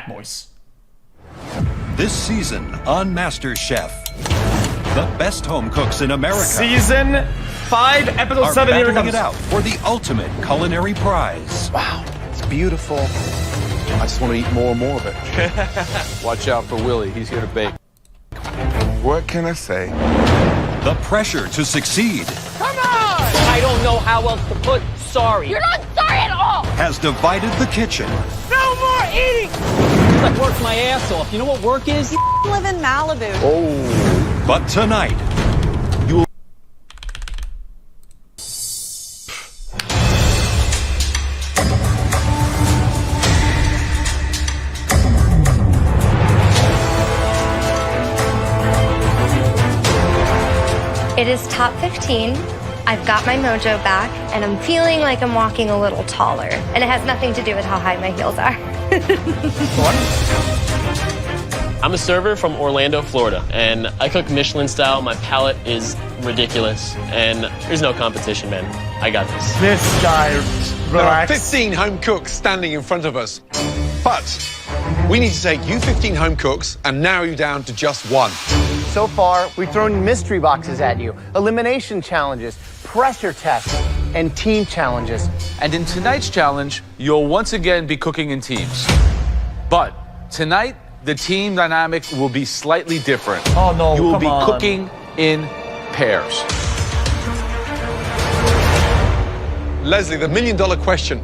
that noise. This season on MasterChef, the best home cooks in America Season 5, episode are 7. Here it battling comes. it out for the ultimate culinary prize. Wow, it's beautiful. I just want to eat more and more of it. Watch out for Willie. He's here to bake. What can I say? The pressure to succeed I don't know how else to put sorry. You're not sorry at all! has divided the kitchen. No more eating! I worked my ass off. You know what work is? You live in Malibu. Oh, But tonight, you'll It is top 15. I've got my mojo back, and I'm feeling like I'm walking a little taller. And it has nothing to do with how high my heels are. I'm a server from Orlando, Florida, and I cook Michelin style. My palate is ridiculous, and there's no competition, man. I got this. This guy, There are relax. 15 home cooks standing in front of us. But we need to take you 15 home cooks and narrow you down to just one. So far, we've thrown mystery boxes at you, elimination challenges, pressure tests, and team challenges. And in tonight's challenge, you'll once again be cooking in teams. But tonight, the team dynamic will be slightly different. Oh, no, You will come be on. cooking in pairs. Leslie, the million-dollar question.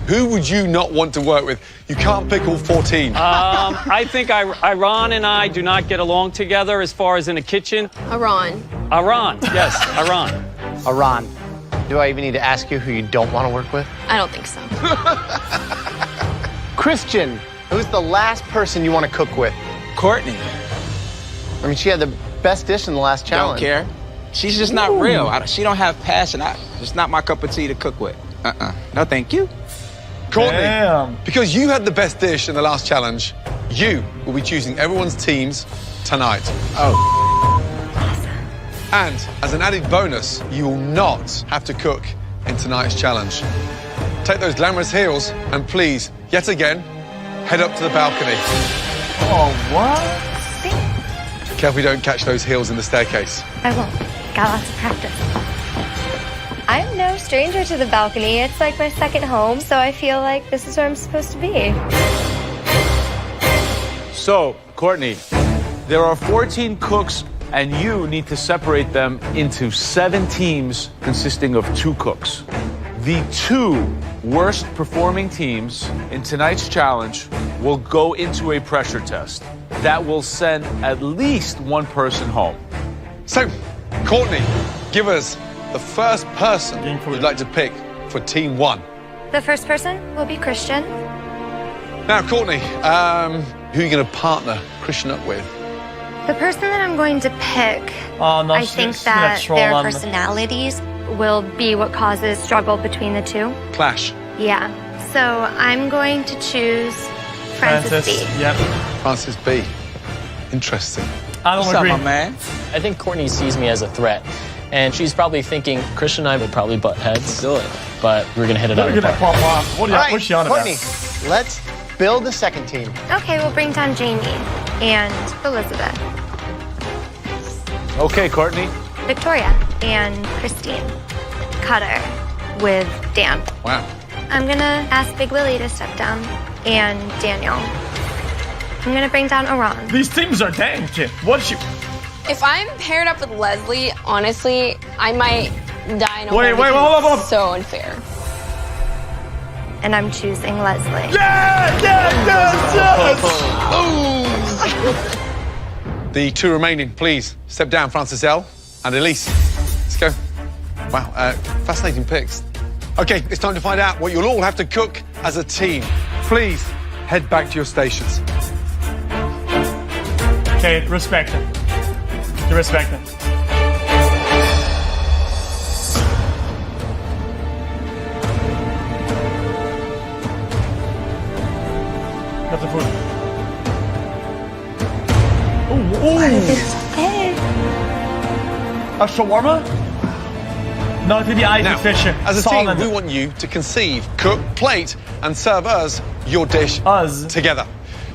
Who would you not want to work with? You can't pick all 14. I think Iran and I do not get along together as far as in the kitchen. Iran. Iran, yes, Iran. Iran, do I even need to ask you who you don't want to work with? I don't think so. Christian, who's the last person you want to cook with? Courtney. I mean, she had the best dish in the last challenge. Don't care. She's just not real. She don't have passion. It's not my cup of tea to cook with. No, thank you. Courtney, Damn. because you had the best dish in the last challenge, you will be choosing everyone's teams tonight. Oh. And as an added bonus, you will not have to cook in tonight's challenge. Take those glamorous heels and please, yet again, head up to the balcony. Oh, what? Careful you don't catch those heels in the staircase. I won't. Got lots of practice. I'm no stranger to the balcony. It's like my second home, so I feel like this is where I'm supposed to be. So, Courtney, there are 14 cooks, and you need to separate them into 7 teams consisting of 2 cooks. The 2 worst performing teams in tonight's challenge will go into a pressure test that will send at least one person home. So, Courtney, give us the first person you'd like to pick for Team 1. The first person will be Christian. Now, Courtney, who are you going to partner Christian up with? The person that I'm going to pick, Oh, no, I think that their personalities will be what causes struggle between the two. Clash. Yeah. So I'm going to choose Francis B. Yep. Francis B. Interesting. I don't What's agree. up, my man? I think Courtney sees me as a threat, and she's probably thinking Christian and I would probably butt heads. Do it. But we're gonna hit it out Look of at the that park. pop off. What's she on about? Courtney, let's build the second team. Okay, we'll bring down Jamie and Elizabeth, Okay, Courtney. Victoria, and Christine. Cutter with Dan. Wow. I'm gonna ask Big Willie to step down, and Daniel. I'm gonna bring down Iran. These teams are dang, kid. What's you? If I'm paired up with Leslie, honestly, I might die in a Wait, hole wait, because hold up. it's so unfair. And I'm choosing Leslie. Yeah, The 2 remaining, please step down, Francis L. and Elise. Let's go. Wow, fascinating picks. Okay, it's time to find out what you'll all have to cook as a team. Please head back to your stations. Okay, respect it. You respect it. Got the food. Ooh. A shawarma? No, it could be Ivy Now, Fisher. as a Solid. team, we want you to conceive, cook, plate, and serve us your dish Us. together.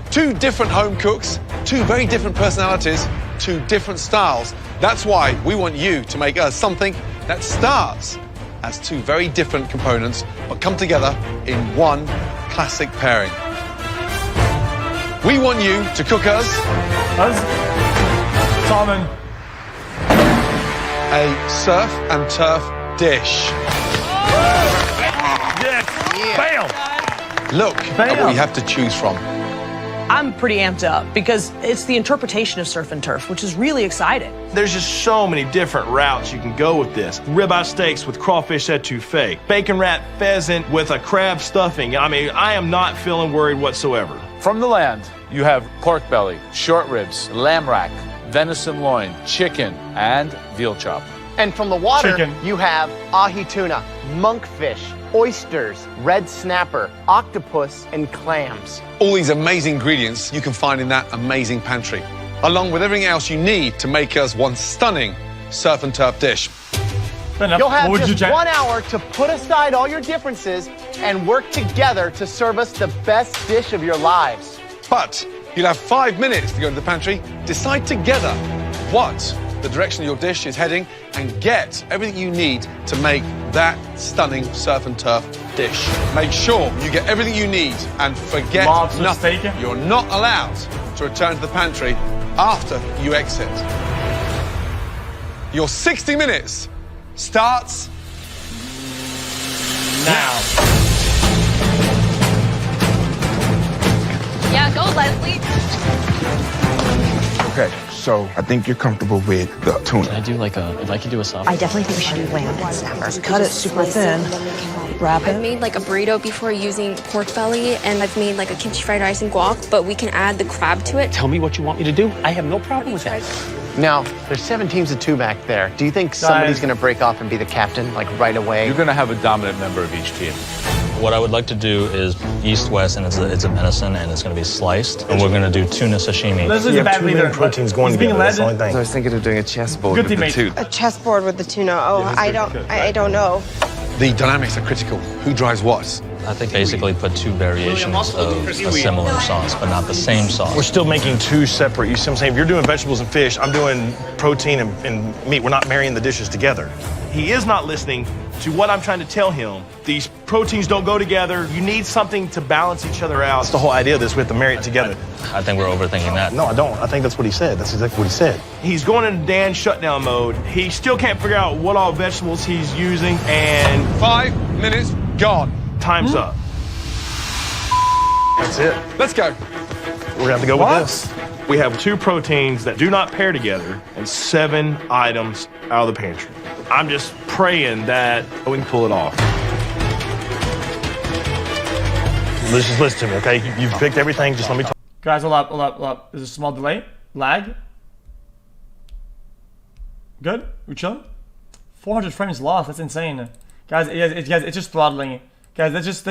Two different home cooks, two very different personalities, two different styles. That's why we want you to make us something that starts as two very different components but come together in one classic pairing. We want you to cook us Salmon. a surf and turf dish. Yes. Fail. Look at what you have to choose from. I'm pretty amped up because it's the interpretation of surf and turf, which is really exciting. There's just so many different routes you can go with this. Ribeye steaks with crawfish etouffee, bacon wrapped pheasant with a crab stuffing. I mean, I am not feeling worried whatsoever. From the land, you have pork belly, short ribs, lamb rack, venison loin, chicken, and veal chop. And from the water, Chicken. you have ahi tuna, monkfish, oysters, red snapper, octopus, and clams. All these amazing ingredients you can find in that amazing pantry, along with everything else you need to make us one stunning surf and turf dish. You'll have just 1 hour to put aside all your differences and work together to serve us the best dish of your lives. But you'll have 5 minutes to go to the pantry, decide together what the direction of your dish is heading, and get everything you need to make that stunning surf and turf dish. Make sure you get everything you need and forget nothing. You're not allowed to return to the pantry after you exit. Your 60 minutes starts now. Yeah, go, Leslie. Okay, so I think you're comfortable with the tuna. Can I do like if I could do a soft? I definitely think we should do lamb and snapper. Cut it super thin, wrap I've it. made like a burrito before using pork belly, and I've made like a kimchi fried rice and guac, but we can add the crab to it. Tell me what you want me to do. I have no problem with that. Now, there's 7 teams of 2 back there. Do you think somebody's going to break off and be the captain, like right away? You're going to have a dominant member of each team. What I would like to do is east-west, and it's a venison, and it's going to be sliced. And we're going to do tuna sashimi. Leslie's a bad leader. proteins going He's being together. That's the led. only thing. I was thinking of doing a chessboard Good with the teammate. two. A chessboard with the tuna. Oh, I don't know. The dynamics are critical. Who drives what? I think basically put 2 variations of a similar sauce, but not the same sauce. We're still making 2 separate. You see what I'm saying? If you're doing vegetables and fish, I'm doing protein and meat. We're not marrying the dishes together. He is not listening to what I'm trying to tell him. These proteins don't go together. You need something to balance each other out. That's the whole idea of this. We have to marry it together. I think we're overthinking that. No, I don't. I think that's what he said. That's exactly what he said. He's going into Dan shutdown mode. He still can't figure out what all vegetables he's using, and 5 minutes gone. time's up. That's it. Let's go. We're gonna have to go with this. We have 2 proteins that do not pair together and 7 items out of the pantry. I'm just praying that we can pull it off. Just listen to me, okay? You've picked everything. Just let me talk. Guys, hold up. There's a small delay. Lag. Good? We chilling? 400 frames lost. That's insane. Guys, it's just throttling. Guys, they're just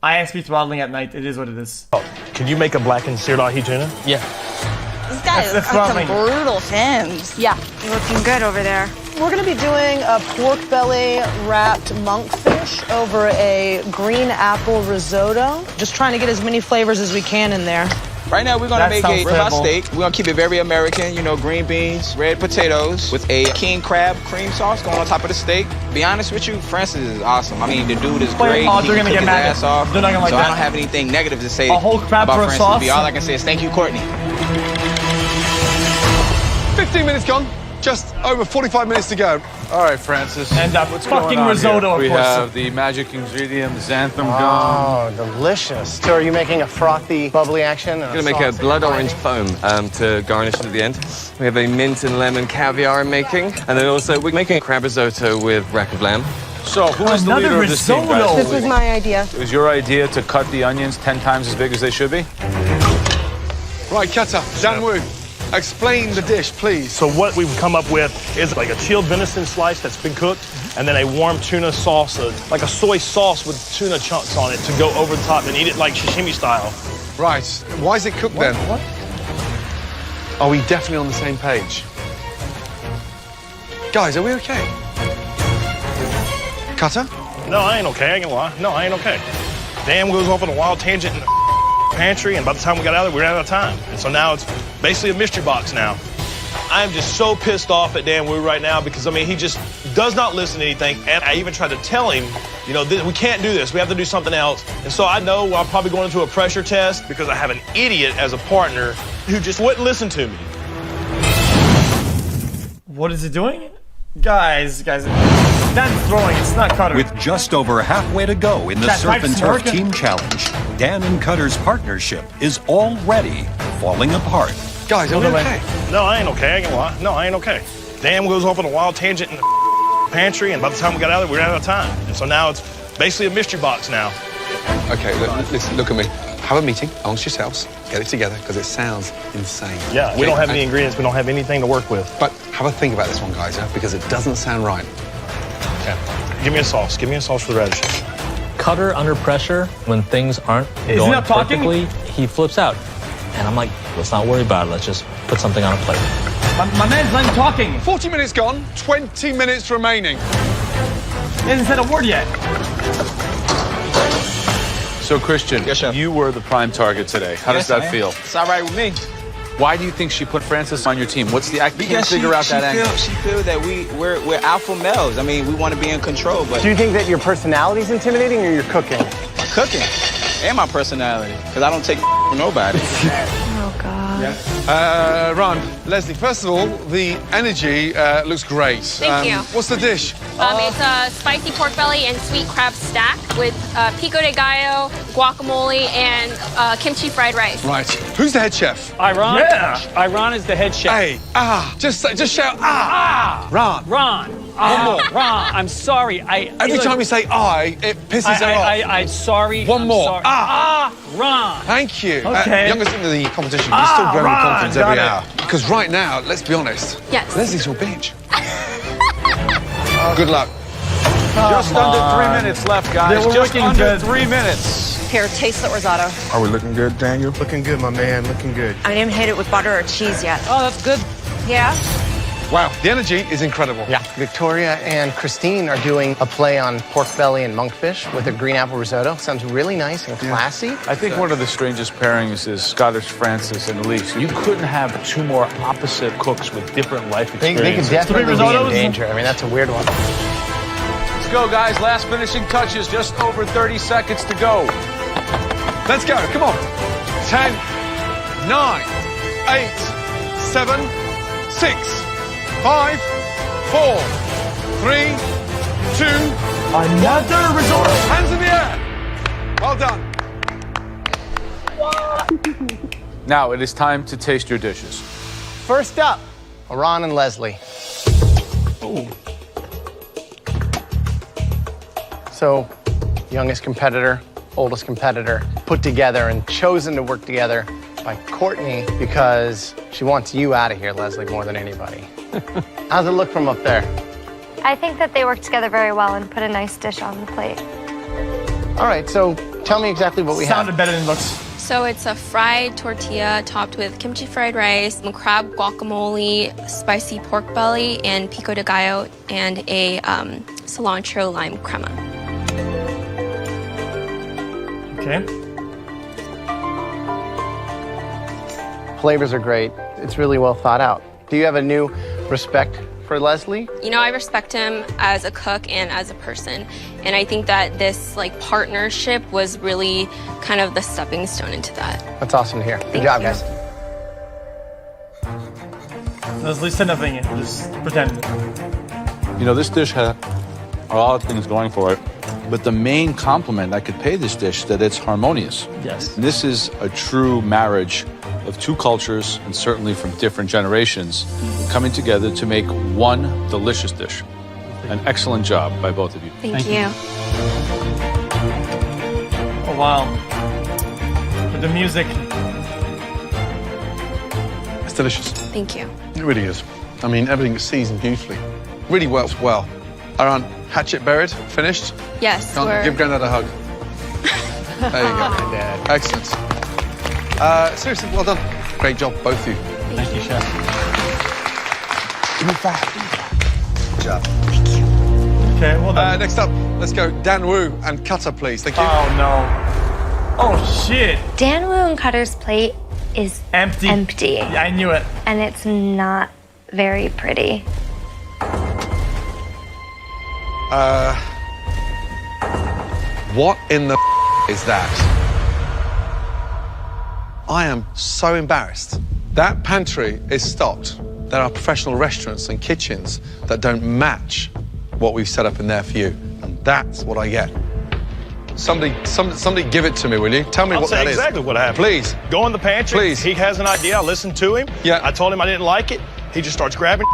ISP throttling at night. It is what it is. Can you make a blackened seared ahi tuna? Yeah. These guys That's got some throttling. brutal fins. Yeah, looking good over there. We're going to be doing a pork belly wrapped monkfish over a green apple risotto. Just trying to get as many flavors as we can in there. Right now, we're gonna That make sounds a ribeye terrible. steak. We're gonna keep it very American, you know, green beans, red potatoes, with a king crab cream sauce going on top of the steak. Be honest with you, Francis is awesome. I mean, the dude is great. Oh, He they're can gonna cook get his mad. ass off. They're not gonna like so that. I don't have anything negative to say A whole crab about for a Francis. sauce? All I can say is thank you, Courtney. 15 minutes gone. Just over 45 minutes to go. All right, Francis. And What's fucking going on risotto, here? of We course. have the magic ingredient, xanthan gum. Oh, delicious. So are you making a frothy, bubbly action? I'm gonna make a blood orange foam to garnish it at the end. We have a mint and lemon caviar I'm making, and then also we're making a crab risotto with rack of lamb. So, who is the Another leader of this team, risotto. guys? This was my idea. It was your idea to cut the onions 10 times as big as they should be? Right, Cutter, Dan Wu, explain the dish, please. So what we've come up with is like a chilled venison slice that's been cooked, and then a warm tuna sauce, like a soy sauce with tuna chunks on it to go over the top and eat it like sashimi style. Right, why is it cooked then? What? Are we definitely on the same page? Guys, are we okay? Cutter? No, I ain't okay, I ain't gonna lie. No, I ain't okay. Dan goes off on a wild tangent and pantry, and by the time we got out of there, we ran out of time. And so now it's basically a mystery box now. I'm just so pissed off at Dan Wu right now because, I mean, he just does not listen to anything. And I even tried to tell him, you know, we can't do this. We have to do something else. And so I know I'm probably going into a pressure test because I have an idiot as a partner who just wouldn't listen to me. What is he doing? Guys, Dan's throwing, it's not Cutter. With just over halfway to go in the Surf and Turf Team Challenge, Dan and Cutter's partnership is already falling apart. Guys, are we okay? No, I ain't okay. I ain't gonna lie. No, I ain't okay. Dan goes off on a wild tangent in the pantry, and by the time we got out of there, we ran out of time. And so now it's basically a mystery box now. Okay, listen, look at me. Have a meeting amongst yourselves. Get it together, because it sounds insane. Yeah, we don't have any ingredients. We don't have anything to work with. But have a think about this one, guys, yeah? Because it doesn't sound right. Okay. Give me a sauce. Give me a sauce for the radishes. Cutter under pressure, when things aren't going perfectly, he flips out. And I'm like, let's not worry about it. Let's just put something on a plate. My man's not even talking. 40 minutes gone, 20 minutes remaining. He hasn't said a word yet. So, Christian, you were the prime target today. How does that feel? It's all right with me. Why do you think she put Francis on your team? What's the act? Because she feel that we're alpha males. I mean, we want to be in control. But do you think that your personality is intimidating or your cooking? My cooking and my personality, because I don't take from nobody. Oh God. Ron, Leslie, first of all, the energy looks great. Thank you. What's the dish? It's a spicy pork belly and sweet crab stack with pico de gallo, guacamole, and kimchi fried rice. Right. Who's the head chef? Iran. Yeah. Iran is the head chef. Hey, just shout, Ron. Ron. One more. Ron, I'm sorry. Every time you say it pisses her off. I'm sorry. One more. Sorry. Ron. Thank you. Okay. Youngest in the competition, you still grow with confidence every hour. Because right now, let's be honest. Yes. Leslie's your bitch. Good luck. Just under 3 minutes left, guys. They were Just looking under good. 3 minutes. Here, taste the risotto. Are we looking good, Daniel? Looking good, my man. Looking good. I didn't hit it with butter or cheese yet. Oh, that's good. Yeah? Wow, the energy is incredible. Yeah. Victoria and Christine are doing a play on pork belly and monkfish with a green apple risotto. Sounds really nice and classy. I think one of the strangest pairings is Scottish Francis and Elise. You couldn't have two more opposite cooks with different life experiences. They could definitely be in danger. I mean, that's a weird one. Let's go, guys. Last finishing touches. Just over 30 seconds to go. Let's go. Come on. 10, 9, 8, 7, 6, 5, 4, 3, 2, Another risotto. hands in the air. Well done. Now it is time to taste your dishes. First up, Iran and Leslie. Ooh. So, youngest competitor, oldest competitor, put together and chosen to work together by Courtney because she wants you out of here, Leslie, more than anybody. How's it look from up there? I think that they worked together very well and put a nice dish on the plate. All right, so tell me exactly what we have. Sounded better than it looks. So it's a fried tortilla topped with kimchi fried rice, crab guacamole, spicy pork belly, and pico de gallo, and a cilantro lime crema. Okay. Flavors are great. It's really well thought out. Do you have a new respect for Leslie? You know, I respect him as a cook and as a person. And I think that this partnership was really kind of the stepping stone into that. That's awesome to hear. Good job, guys. Leslie said nothing, just pretend. You know, this dish had a lot of things going for it, but the main compliment I could pay this dish is that it's harmonious. Yes. And this is a true marriage of two cultures, and certainly from different generations, coming together to make one delicious dish. An excellent job by both of you. Thank you. Oh, wow. With the music. It's delicious. Thank you. It really is. I mean, everything is seasoned beautifully. Really works well. Aran, hatchet buried, finished? Yes, Come on, give Grandad a hug. There you go. Dad. Excellent. Seriously, well done. Great job, both of you. Thank you, Chef. Give me five. Good job. Thank you. Okay, well done. Next up, let's go Dan Wu and Cutter, please. Thank you. Oh, no. Oh shit. Dan Wu and Cutter's plate is empty. Yeah, I knew it. And it's not very pretty. What in the is that? I am so embarrassed. That pantry is stocked. There are professional restaurants and kitchens that don't match what we've set up in there for you. And that's what I get. Somebody give it to me, will you? Tell me I'll what say that is. exactly what happened. Please. Go in the pantry. Please. He has an idea. I listened to him. Yeah. I told him I didn't like it. He just starts grabbing.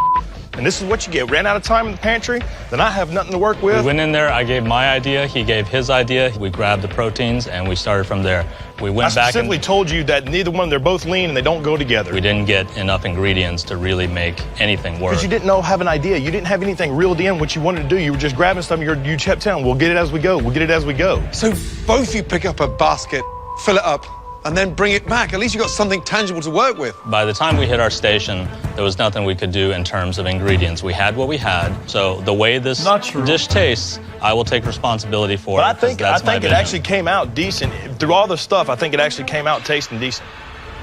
And this is what you get. Ran out of time in the pantry. Then I have nothing to work with. We went in there. I gave my idea. He gave his idea. We grabbed the proteins and we started from there. We went back. I specifically told you that neither one, they're both lean and they don't go together. We didn't get enough ingredients to really make anything work. Because you didn't have an idea. You didn't have anything reeled in what you wanted to do. You were just grabbing stuff and you kept telling, we'll get it as we go. We'll get it as we go. So both you pick up a basket, fill it up, and then bring it back. At least you got something tangible to work with. By the time we hit our station, there was nothing we could do in terms of ingredients. We had what we had. So the way this dish tastes, I will take responsibility for But it. I think it actually came out decent. Through all the stuff, I think it actually came out tasting decent.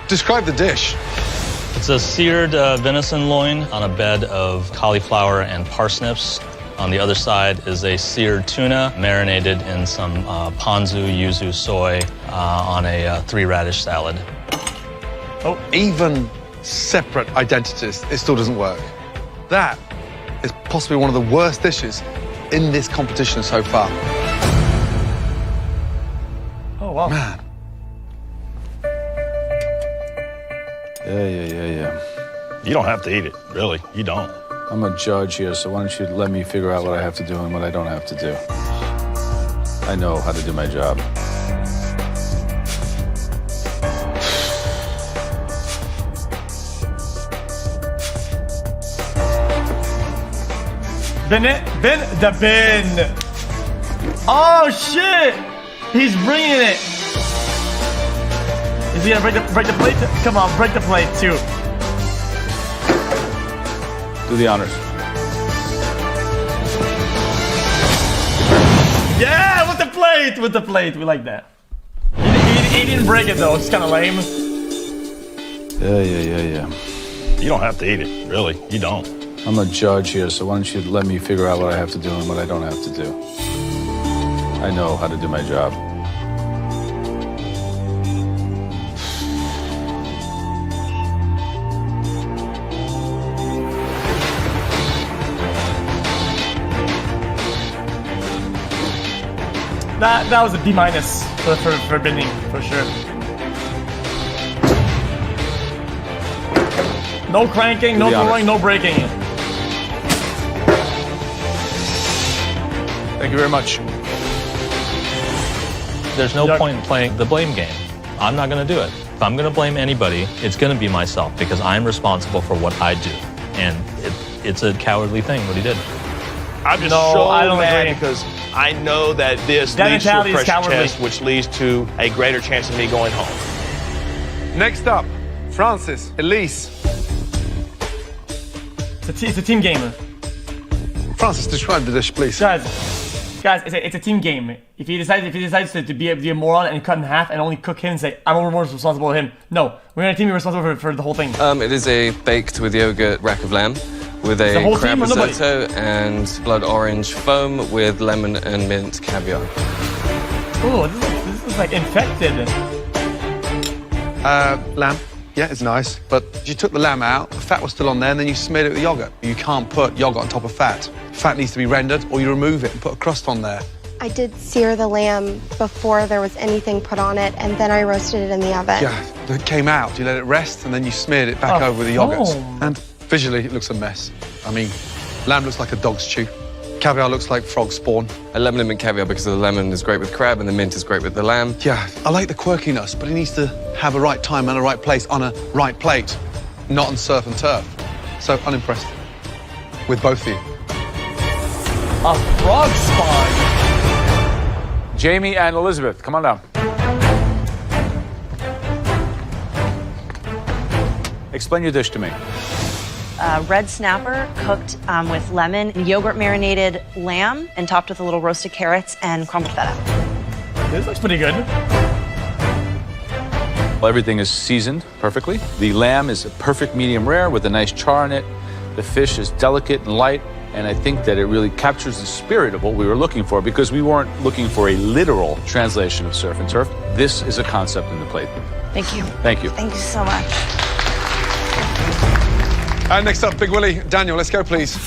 Describe the dish. It's a seared venison loin on a bed of cauliflower and parsnips. On the other side is a seared tuna marinated in some ponzu, yuzu, soy on a 3-radish salad. Oh, even separate identities, it still doesn't work. That is possibly one of the worst dishes in this competition so far. Oh, wow. Man. Yeah. You don't have to eat it, really. You don't. I'm a judge here, so why don't you let me figure out what I have to do and what I don't have to do. I know how to do my job. Bin. Oh shit! He's bringing it. Is he gonna break the plate? Come on, break the plate too. Do the honors. Yeah, with the plate. We like that. He didn't break it though. It's kind of lame. Yeah. You don't have to eat it, really. You don't. I'm a judge here, so why don't you let me figure out what I have to do and what I don't have to do. I know how to do my job. That was a B- for bending, for sure. No cranking, no throwing, no breaking. Thank you very much. There's no point in playing the blame game. I'm not going to do it. If I'm going to blame anybody, it's going to be myself because I'm responsible for what I do. And it's a cowardly thing what he did. I'm just mad because I know that this leads to a pressure test, which leads to a greater chance of me going home. Next up, Francis, Elise. It's a team game. Francis, describe the dish, please. Guys, it's a team game. If he decides to be a moron and cut in half and only cook him and say, I'm more responsible for him. No, we're in a team responsible for the whole thing. It is a baked with yogurt rack of lamb with a crab risotto and blood orange foam with lemon and mint caviar. Oh, this is like infected. Lamb. Yeah, it's nice, but you took the lamb out, the fat was still on there, and then you smeared it with yogurt. You can't put yogurt on top of fat. Fat needs to be rendered, or you remove it and put a crust on there. I did sear the lamb before there was anything put on it, and then I roasted it in the oven. Yeah, it came out, you let it rest, and then you smeared it back over with the yogurt. And visually, it looks a mess. I mean, lamb looks like a dog's chew. Caviar looks like frog spawn. A lemon and mint caviar because the lemon is great with crab and the mint is great with the lamb. Yeah, I like the quirkiness, but it needs to have a right time and a right place on a right plate, not on surf and turf. So, unimpressed with both of you. A frog spawn. Jamie and Elizabeth, come on down. Explain your dish to me. Red snapper cooked with lemon and yogurt marinated lamb and topped with a little roasted carrots and crumbled feta. This looks pretty good. Well, everything is seasoned perfectly. The lamb is a perfect medium rare with a nice char on it. The fish is delicate and light, and I think that it really captures the spirit of what we were looking for, because we weren't looking for a literal translation of surf and turf. This is a concept in the plate. Thank you. Thank you. Thank you so much. Next up, Big Willie. Daniel, let's go, please.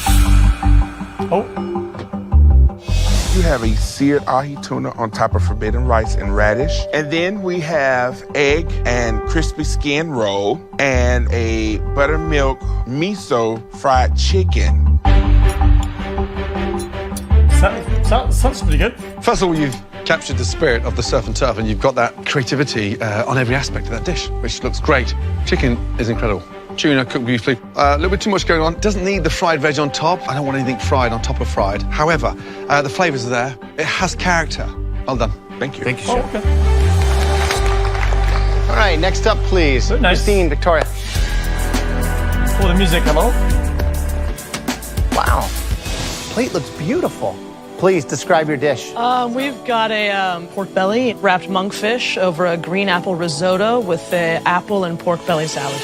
Oh. You have a seared ahi tuna on top of forbidden rice and radish. And then we have egg and crispy skin roll and a buttermilk miso fried chicken. Sounds pretty good. First of all, you've captured the spirit of the surf and turf, and you've got that creativity on every aspect of that dish, which looks great. Chicken is incredible. Tuna cooked beautifully. A little bit too much going on. Doesn't need the fried veg on top. I don't want anything fried on top of fried. However, the flavors are there. It has character. Well done. Thank you. Thank you, Oh, Chef. okay. All right, next up, please. Nice. Christine, Victoria. Oh, the music, hello? Wow. Plate looks beautiful. Please describe your dish. We've got a pork belly wrapped monkfish over a green apple risotto with the apple and pork belly salad.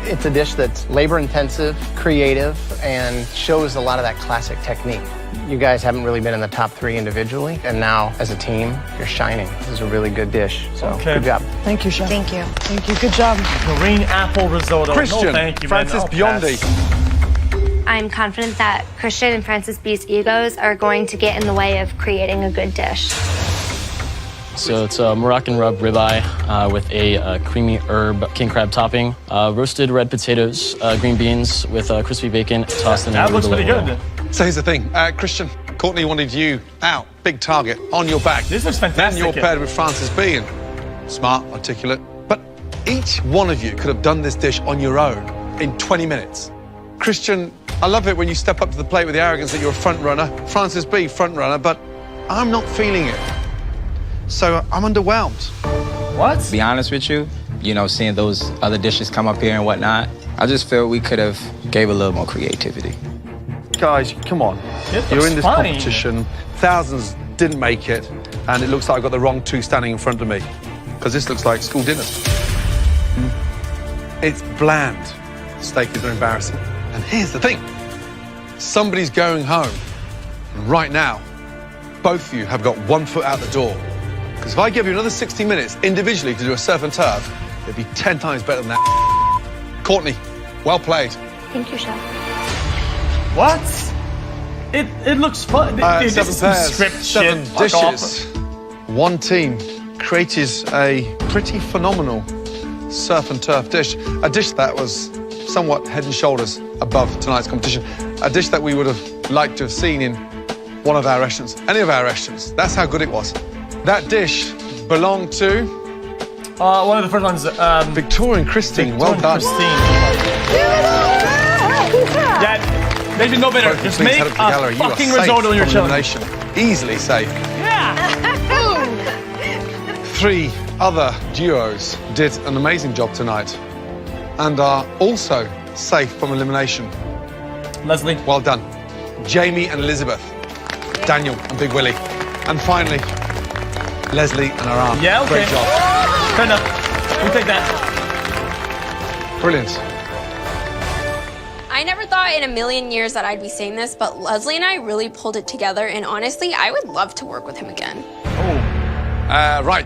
It's a dish that's labor-intensive, creative, and shows a lot of that classic technique. You guys haven't really been in the top 3 individually, and now, as a team, you're shining. This is a really good dish, so good job. Thank you, Chef. Thank you. Thank you. Good job. Green apple risotto. Christian, no, thank you, man. Francis I'll Biondi. pass. I'm confident that Christian and Francis B's egos are going to get in the way of creating a good dish. So it's a Moroccan rub ribeye with a creamy herb king crab topping, roasted red potatoes, green beans with crispy bacon tossed in a That looks arugula pretty oil. good. So here's the thing. Christian, Courtney wanted you out. Big target on your back. This looks fantastic. Then you're paired with Francis B. And smart, articulate. But each one of you could have done this dish on your own in 20 minutes. Christian, I love it when you step up to the plate with the arrogance that you're a front runner. Francis B, front runner, but I'm not feeling it. So I'm underwhelmed. What? To be honest with you, seeing those other dishes come up here and whatnot, I just feel we could have gave a little more creativity. Guys, come on. You're in this competition. Thousands didn't make it, and it looks like I've got the wrong 2 standing in front of me, because this looks like school dinner. It's bland. Steaks are embarrassing. And here's the thing. Somebody's going home. And right now, both of you have got 1 foot out the door. Because if I give you another 60 minutes individually to do a surf and turf, it'd be 10 times better than that. Courtney, well played. Thank you, Chef. What? It looks fun. This 7 is some pairs, script 7 shit. Fuck off. dishes. 1 team created a pretty phenomenal surf and turf dish. A dish that was somewhat head and shoulders above tonight's competition. A dish that we would have liked to have seen in one of our restaurants, any of our restaurants. That's how good it was. That dish belonged to... one of the first ones. Victoria and Christine, well done. Yeah, maybe no better. Just make a fucking You are risotto in your safe chili. from elimination. Easily safe. Yeah. 3 other duos did an amazing job tonight and are also safe from elimination. Leslie. Well done. Jamie and Elizabeth. Daniel and Big Willie. And finally, Leslie and Aram. Yeah, okay. Great job. Fair enough. We take that. Brilliant. I never thought in a million years that I'd be saying this, but Leslie and I really pulled it together, and honestly, I would love to work with him again. Right.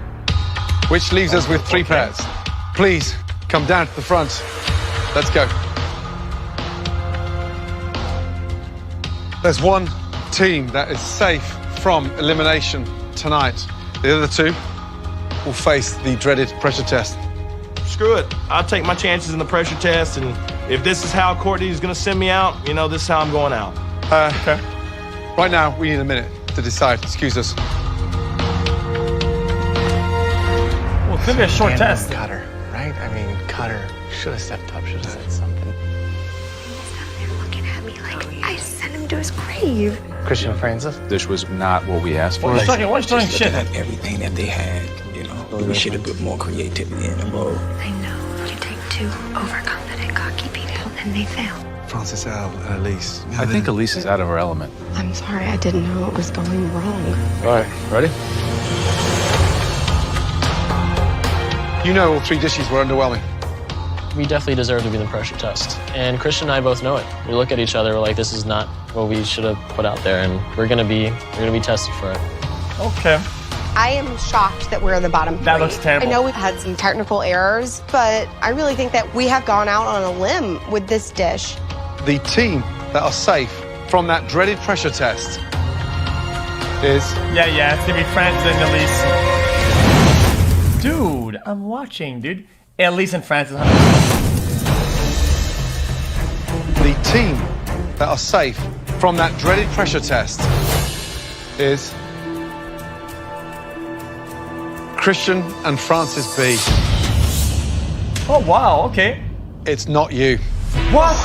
Which leaves us with 3 pairs. Please, come down to the front. Let's go. There's 1 team that is safe from elimination tonight. The other 2 will face the dreaded pressure test. Screw it. I'll take my chances in the pressure test, and if this is how Courtney is going to send me out, this is how I'm going out. Okay. Right now, we need a minute to decide. Excuse us. Well, it's going to be a short test. Cutter, right? I mean, Cutter should have stepped up, should have said something. They're looking at me like I sent him to his grave. Christian Francis? This was not what we asked for. What's talking shit? At everything that they had, we should have put more creativity in the bowl. I know. You take 2 overconfident, cocky people and they fail. Francis L. and Elise. I think Elise is out of her element. I'm sorry, I didn't know it was going wrong. All right, ready? You know all 3 dishes were underwhelming. We definitely deserve to be the pressure test. And Christian and I both know it. We look at each other, we're like, this is not what we should have put out there, and we're gonna be tested for it. Okay. I am shocked that we're in the bottom 3. That looks terrible. I know we've had some technical errors, but I really think that we have gone out on a limb with this dish. The team that are safe from that dreaded pressure test is... Yeah, it's gonna be Francis and Elise. Dude, I'm watching, dude. Elise and Francis. The team that are safe from that dreaded pressure test is... Christian and Francis B. Oh, wow, okay. It's not you. What?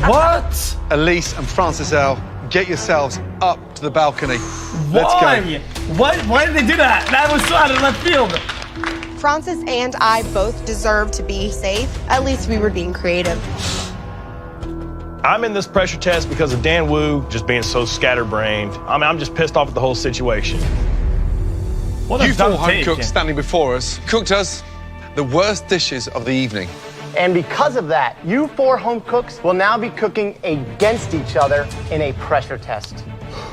What? Elise and Francis L., get yourselves up to the balcony. Why? Let's go. Why did they do that? That was so out of left field. Francis and I both deserve to be safe. At least we were being creative. I'm in this pressure test because of Dan Wu just being so scatterbrained. I mean, I'm just pissed off at the whole situation. What You 4 home cooks standing before us cooked us the worst dishes of the evening. And because of that, you 4 home cooks will now be cooking against each other in a pressure test.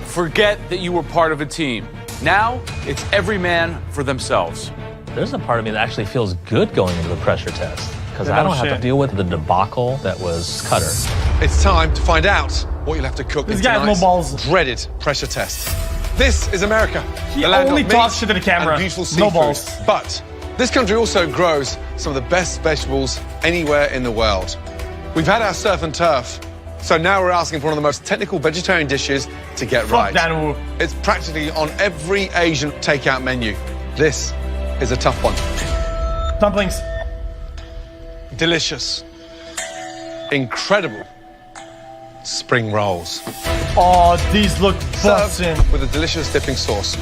Forget that you were part of a team. Now, it's every man for themselves. There's a part of me that actually feels good going into the pressure test because Yeah, I don't no have to shit. deal with the debacle that was Cutter. It's time to find out what you'll have to cook This in guy has no tonight's balls. dreaded pressure test. This is America. He the land only of talks meat shit to the camera. and beautiful No seafood. balls. But this country also grows some of the best vegetables anywhere in the world. We've had our surf and turf, so now we're asking for one of the most technical vegetarian dishes to get right. Dan Wu. It's practically on every Asian takeout menu. This is a tough one. Dumplings. Delicious. Incredible. Spring rolls. Oh, these look Served bussin'. with a delicious dipping sauce.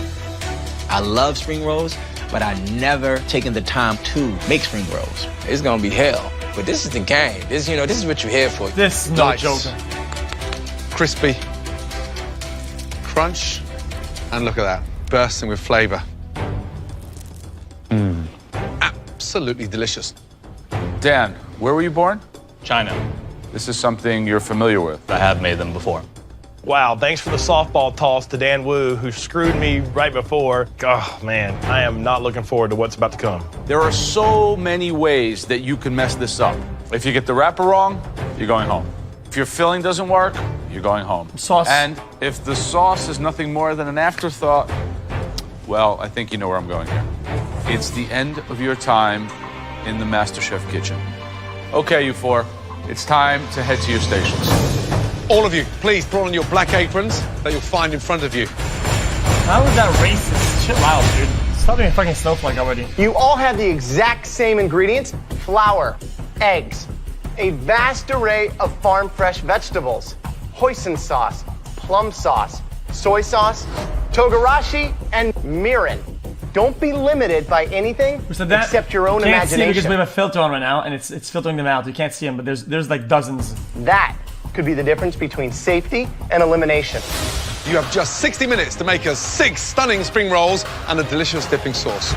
I love spring rolls, but I never taken the time to make spring rolls. It's gonna be hell, but this is the game. This is what you're here for. This is no Nice. joke. Crispy. Crunch. And look at that. Bursting with flavor. Absolutely delicious. Dan, where were you born? China. This is something you're familiar with. I have made them before. Wow, thanks for the softball toss to Dan Wu, who screwed me right before. Oh, man, I am not looking forward to what's about to come. There are so many ways that you can mess this up. If you get the wrapper wrong, you're going home. If your filling doesn't work, you're going home. Sauce. And if the sauce is nothing more than an afterthought, well, I think you know where I'm going here. It's the end of your time in the MasterChef kitchen. Okay, you 4, it's time to head to your stations. All of you, please put on your black aprons that you'll find in front of you. How is that racist? Chill out, dude. Stop being a fucking snowflake already. You all have the exact same ingredients: flour, eggs, a vast array of farm fresh vegetables, hoisin sauce, plum sauce, soy sauce, togarashi, and mirin. Don't be limited by anything except your own can't see it because imagination. we have a filter on right now, and it's filtering them out. You can't see them, but there's like dozens. That could be the difference between safety and elimination. You have just 60 minutes to make us 6 stunning spring rolls and a delicious dipping sauce.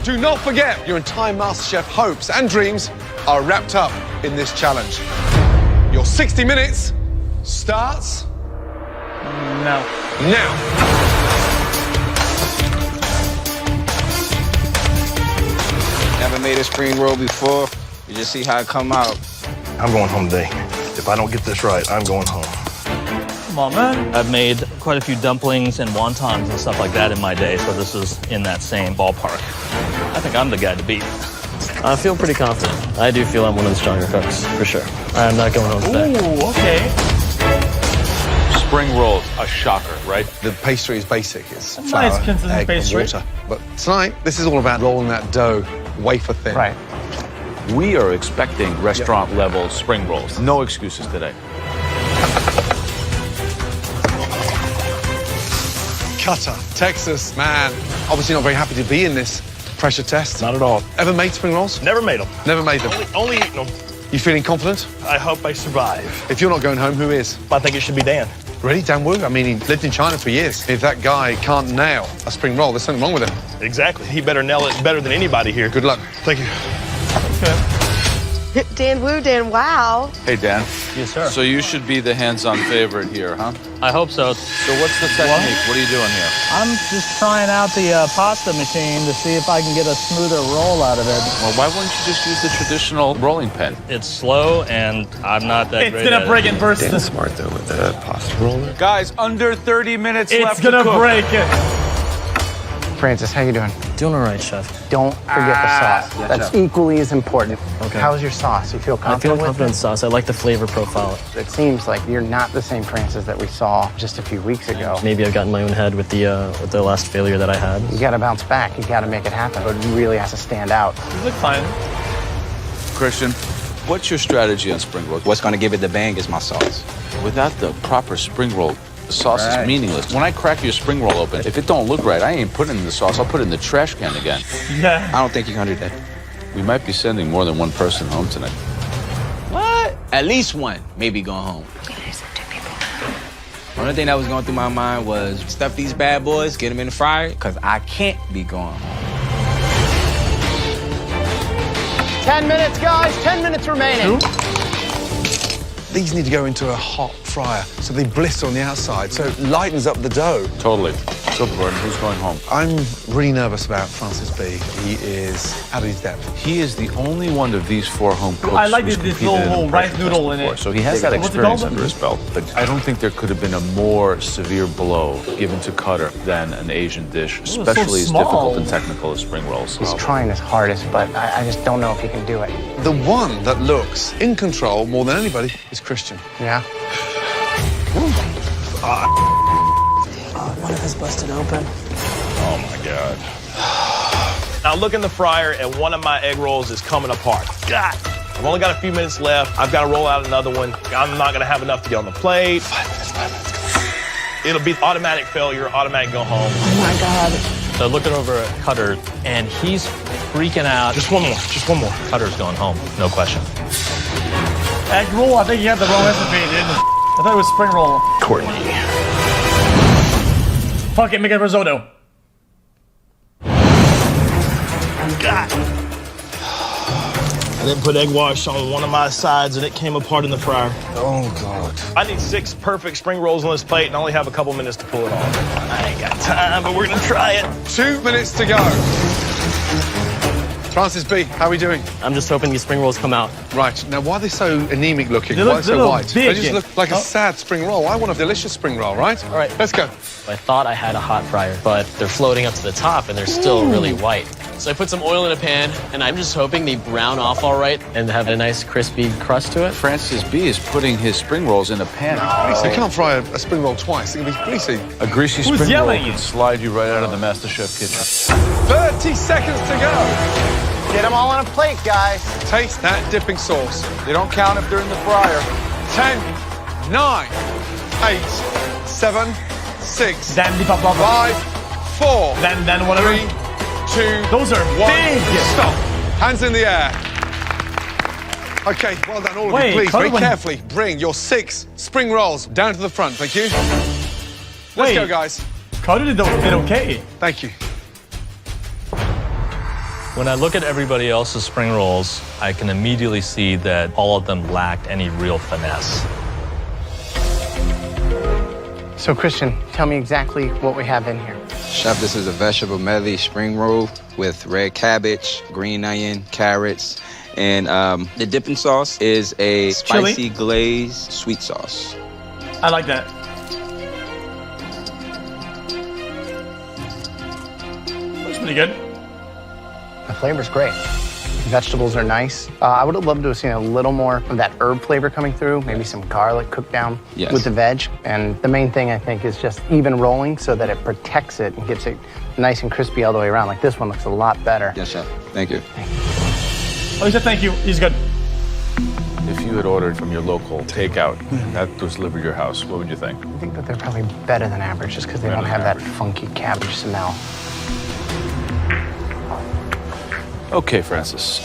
Do not forget, your entire MasterChef hopes and dreams are wrapped up in this challenge. Your 60 minutes starts now. Never made a spring roll before. You just see how it come out. I'm going home today. If I don't get this right, I'm going home. Come on, man. I've made quite a few dumplings and wontons and stuff like that in my day, so this is in that same ballpark. I think I'm the guy to beat. I feel pretty confident. I do feel I'm one of the stronger cooks, for sure. I'm not going home today. Ooh, okay. Spring rolls, a shocker, right? The pastry is basic. It's Nice flour, consistent egg, pastry. and water. But tonight, this is all about rolling that dough wafer thin. Right. We are expecting restaurant-level spring rolls. No excuses today. Cutter, Texas, man. Obviously not very happy to be in this pressure test. Not at all. Ever made spring rolls? Never made them. Never made them. Only eaten them. You feeling confident? I hope I survive. If you're not going home, who is? I think it should be Dan. Really? Dan Wu? I mean, he lived in China for years. If that guy can't nail a spring roll, there's something wrong with him. Exactly. He better nail it better than anybody here. Good luck. Thank you. Dan Wu, Dan Wow. Hey, Dan. Yes, sir. So you should be the hands-on favorite here, huh? I hope so. So what's the technique? What are you doing here? I'm just trying out the pasta machine to see if I can get a smoother roll out of it. Well, why wouldn't you just use the traditional rolling pin? It's slow, and I'm not that great It's at gonna break and burst. Dan's smart, though, with the pasta roller. Guys, under 30 minutes left It's gonna to cook. break it. Francis, how you doing? Doing all right, chef. Don't forget the sauce. That's equally as important. Okay. How's your sauce? You feel I feel confident with confident in sauce. I like the flavor profile. it? It seems like you're not the same Francis that we saw just a few weeks ago. Maybe I've gotten in my own head with the last failure that I had. You gotta bounce back. You gotta make it happen. But you really has to stand out. You look fine. Christian, what's your strategy on spring roll? What's gonna give it the bang is my sauce. Without the proper spring roll, the sauce is meaningless. When I crack your spring roll open, if it don't look right, I ain't putting it in the sauce. I'll put it in the trash can again. Yeah. I don't think you can do that. We might be sending more than one person home tonight. What? At least one, maybe going home. Only thing that was going through my mind was stuff these bad boys, get them in the fryer, because I can't be going home. 10 minutes, guys. 10 minutes remaining. These need to go into a hot fryer so they blister on the outside, so it lightens up the dough. Totally. So, Gordon, who's going home? I'm really nervous about Francis B. He is out of his depth. He is the only one of these four home cooks I like who's this competed in little a rice breakfast noodle in before. it. So he has that What's it experience called? under his belt. But I don't think there could have been a more severe blow given to Cutter than an Asian dish, especially as difficult and technical as spring rolls. He's trying his hardest, but I just don't know if he can do it. The one that looks in control more than anybody is Christian. Yeah? One of us busted open. Oh, my God. Now look in the fryer, and one of my egg rolls is coming apart. God! I've only got a few minutes left. I've got to roll out another one. I'm not going to have enough to get on the plate. 5 minutes. It'll be automatic failure, automatic go home. Oh, my God. So looking over at Cutter, and he's freaking out. Just one more. Just one more. Cutter's going home, no question. Egg roll, I think you had the wrong recipe, dude. I thought it was spring roll. Courtney. Fuck it, make it risotto. God. I didn't put egg wash on one of my sides and it came apart in the fryer. Oh, God. I need 6 perfect spring rolls on this plate and I only have a couple minutes to pull it off. I ain't got time, but we're gonna try it. 2 minutes to go. Francis B, how are we doing? I'm just hoping these spring rolls come out. Right, now why are they so anemic looking? They Why look- so they look white? big. They just look like a sad spring roll. I want a delicious spring roll, right? All right. Let's go. I thought I had a hot fryer, but they're floating up to the top and they're still really white. So I put some oil in a pan, and I'm just hoping they brown off all right and have a nice crispy crust to it. Francis B is putting his spring rolls in a pan. You can't fry a spring roll twice. It can be greasy. A greasy Who's spring roll yelling? can slide you right out of the MasterChef kitchen. 30 seconds to go. Get them all on a plate, guys. Taste that dipping sauce. They don't count if they're in the fryer. 10, 9, 8, 7, 6, Then the pop 5, 4, Then whatever. 3, 2, Those are 1. big. Stop. Hands in the air. Okay, well done, all of Wait, you. Please, very Cohen- carefully bring your 6 spring rolls down to the front. Thank you. Let's Wait. go, guys. Cutter did okay. Thank you. When I look at everybody else's spring rolls, I can immediately see that all of them lacked any real finesse. So, Christian, tell me exactly what we have in here. Chef, this is a vegetable medley spring roll with red cabbage, green onion, carrots, and the dipping sauce is a spicy glazed sweet sauce. I like that. Looks pretty good. The flavor's great. Vegetables are nice. I would have loved to have seen a little more of that herb flavor coming through, maybe some garlic cooked down with the veg. And the main thing, I think, is just even rolling so that it protects it and gets it nice and crispy all the way around. Like this one looks a lot better. Yes, Chef. Thank you. Oh, he said thank you. He's good. If you had ordered from your local takeout and that was delivered to your house, what would you think? I think that they're probably better than average just because they don't have that funky cabbage smell. Okay, Francis.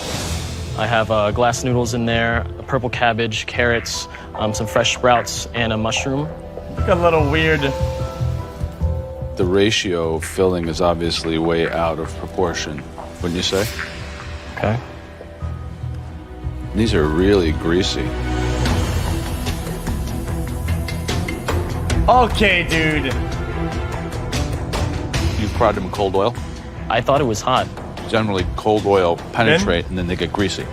I have glass noodles in there, a purple cabbage, carrots, some fresh sprouts, and a mushroom. Got a little weird. The ratio of filling is obviously way out of proportion, wouldn't you say? Okay. These are really greasy. Okay, dude. You fried them in cold oil? I thought it was hot. Generally, cold oil penetrate and then they get greasy.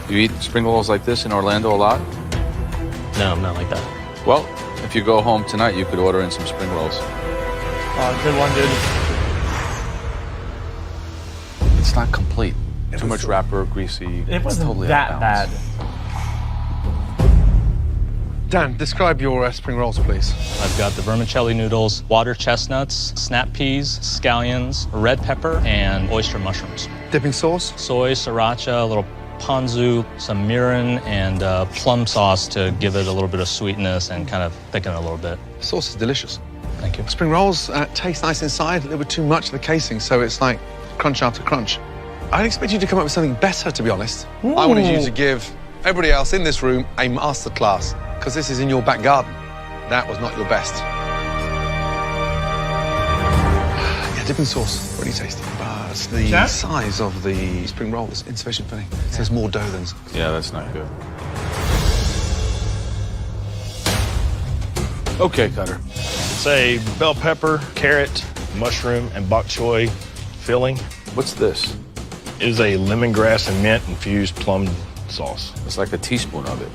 You eat spring rolls like this in Orlando a lot? No, not like that. Well, if you go home tonight, you could order in some spring rolls. Oh, good one, dude. It's not complete. Too much wrapper, greasy. It wasn't totally that bad. Dan, describe your spring rolls, please. I've got the vermicelli noodles, water chestnuts, snap peas, scallions, red pepper, and oyster mushrooms. Dipping sauce? Soy, sriracha, a little ponzu, some mirin, and plum sauce to give it a little bit of sweetness and kind of thicken it a little bit. The sauce is delicious. Thank you. Spring rolls taste nice inside, a little bit too much of the casing, so it's like crunch after crunch. I'd expect you to come up with something better, to be honest. Ooh. I wanted you to give everybody else in this room a masterclass, because this is in your back garden. That was not your best. Yeah, dipping sauce, really tasty. But the size of the spring roll is insufficient filling. So there's more dough than... Yeah, that's not good. Okay, Cutter. It's a bell pepper, carrot, mushroom, and bok choy filling. What's this? It is a lemongrass and mint infused plum sauce. It's like a teaspoon of it.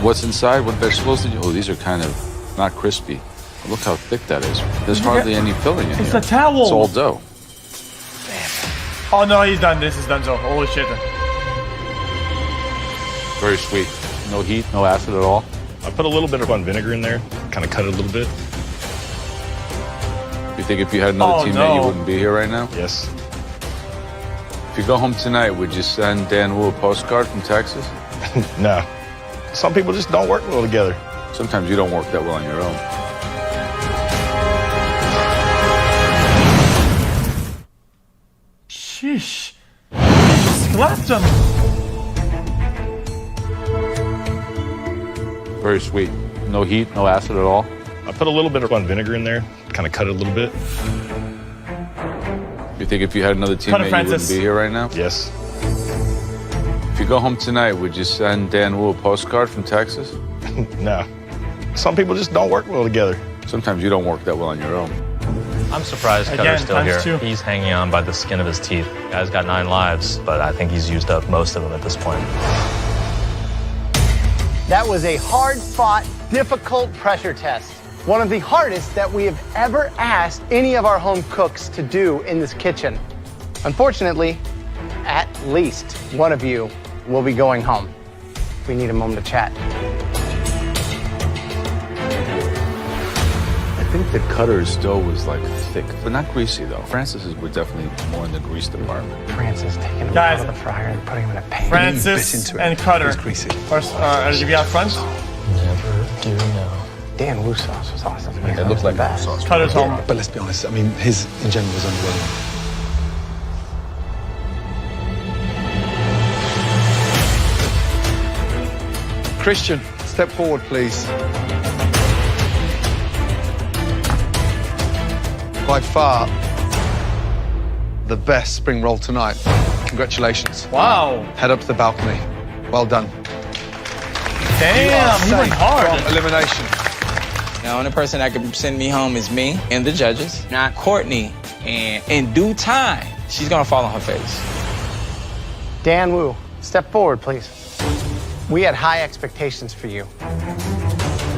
What's inside? What vegetables did you... Oh, these are kind of not crispy. Look how thick that is. There's hardly any filling in here. It's a towel. It's all dough. Oh no, he's done. This is done so. Holy shit. Very sweet. No heat, no acid at all. I put a little bit of vinegar in there, kind of cut it a little bit. You think if you had another teammate, you wouldn't be here right now? Yes. If you go home tonight, would you send Dan Wu a postcard from Texas? No. Some people just don't work well together. Sometimes you don't work that well on your own. Sheesh. Slapped him. Very sweet. No heat, no acid at all. I put a little bit of vinegar in there, kind of cut it a little bit. You think if you had another teammate, you wouldn't be here right now? Yes. If you go home tonight, would you send Dan Wu a postcard from Texas? No. Some people just don't work well together. Sometimes you don't work that well on your own. I'm surprised Cutter's still here. He's hanging on by the skin of his teeth. Guy's got 9 lives, but I think he's used up most of them at this point. That was a hard-fought, difficult pressure test. One of the hardest that we have ever asked any of our home cooks to do in this kitchen. Unfortunately, at least one of you will be going home. We need a moment to chat. I think the Cutter's dough was like thick, but not greasy though. Francis's were definitely more in the grease department. Francis taking them out of the fryer and putting them in a pan. Francis and Cutter. Greasy. First, did you out front? Never do know. Dan Wu sauce was awesome. It looked like Wu sauce. Cutter's home. But let's be honest, I mean, his in general was underwhelming. Christian, step forward, please. By far, the best spring roll tonight. Congratulations. Wow. Head up to the balcony. Well done. Damn, he went hard. From elimination. The only person that can send me home is me and the judges, not Courtney. And in due time, she's gonna fall on her face. Dan Wu, step forward, please. We had high expectations for you.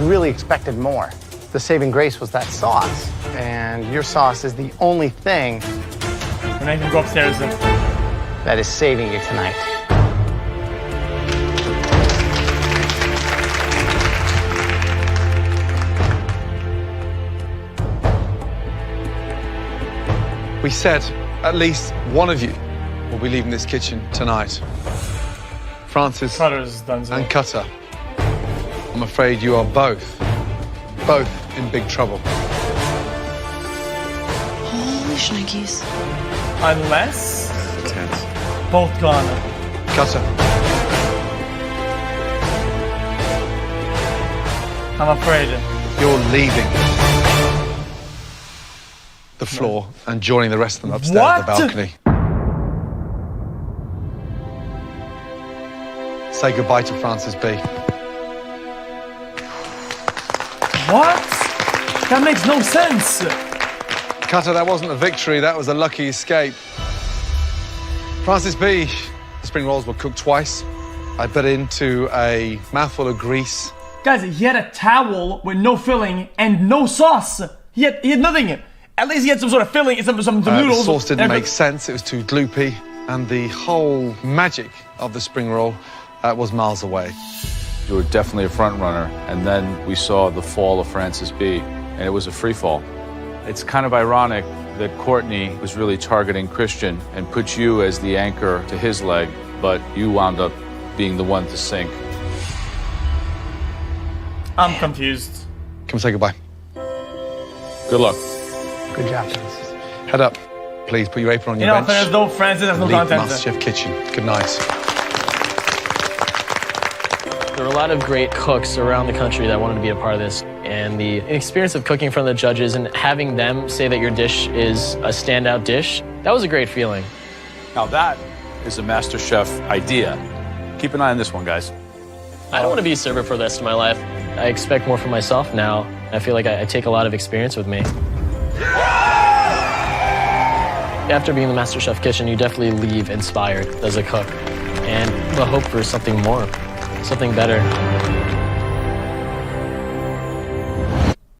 We really expected more. The saving grace was that sauce, and your sauce is the only thing And I can go upstairs. that is saving you tonight. We said at least one of you will be leaving this kitchen tonight. Francis Cutter's done so. and Cutter. I'm afraid you are both in big trouble. Holy shnikes. Unless intense. Both gone. Cutter. I'm afraid. You're leaving the floor and joining the rest of them upstairs at the balcony. Say goodbye to Francis B. What? That makes no sense. Cutter, that wasn't a victory, that was a lucky escape. Francis B, the spring rolls were cooked twice. I bit into a mouthful of grease. Guys, he had a towel with no filling and no sauce. He had nothing. At least he had some sort of filling, some noodles. The sauce didn't make sense, it was too gloopy. And the whole magic of the spring roll was miles away. You were definitely a front runner, and then we saw the fall of Francis B, and it was a free fall. It's kind of ironic that Courtney was really targeting Christian and put you as the anchor to his leg, but you wound up being the one to sink. I'm confused. Come say goodbye. Good luck. Good job, Francis. Head up. Please put your apron on your bench. There's no Francis, there's no Leave content. MasterChef kitchen. Good night. There were a lot of great cooks around the country that wanted to be a part of this, and the experience of cooking in front of the judges and having them say that your dish is a standout dish, that was a great feeling. Now that is a MasterChef idea. Keep an eye on this one, guys. I don't want to be a server for the rest of my life. I expect more from myself now. I feel like I take a lot of experience with me. After being in the MasterChef kitchen, you definitely leave inspired as a cook and the hope for something more, something better.